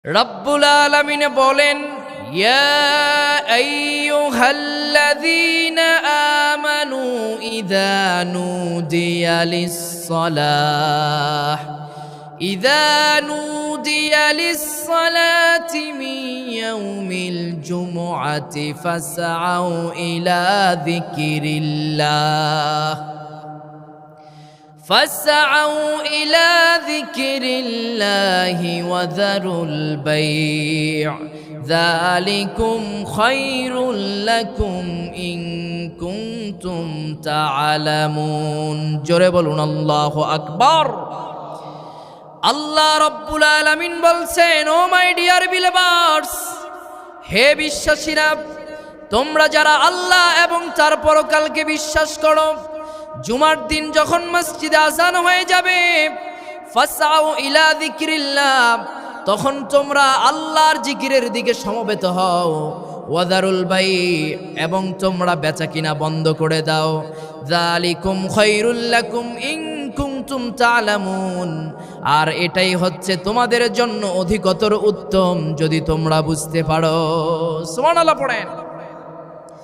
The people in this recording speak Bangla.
রব্বুল আলামিন বলেন, ইয়া আইয়ুহাল্লাযীনা আমানু ইযা নুদিয়া লিস-সালাতি মিন ইয়াউমিল জুমআতি ফাসআউ ইলা যিকিরিল্লাহি ওয়া যারুল বাই'আ যালিকুম খায়রুল লাকুম ইন কুনতুম তা'লামুন। জোরে বলুন আল্লাহু আকবার। আল্লাহ রাব্বুল আলামিন বলছেন, ও মাই ডিয়ার বিলিভার্স, হে বিশ্বাসীরা, তোমরা যারা আল্লাহ এবং তার পরকালকে বিশ্বাস করো, জুমার দিন যখন মসজিদে আযান হয়ে যাবে, ফাসআউ ইলা যিকিরিল্লাহ, তখন তোমরা আল্লাহর জিকিরের দিকে সমবেত হও। ওয়াদারুল বাই, এবং তোমরা বেচাকিনা বন্ধ করে দাও। যালিকুম খায়রুল লাকুম ইন কুনতুম তা'লামুন, আর এটাই হচ্ছে তোমাদের জন্য অধিকতর উত্তম যদি তোমরা বুঝতে পারো। সুবহানাল্লাহ পড়েন।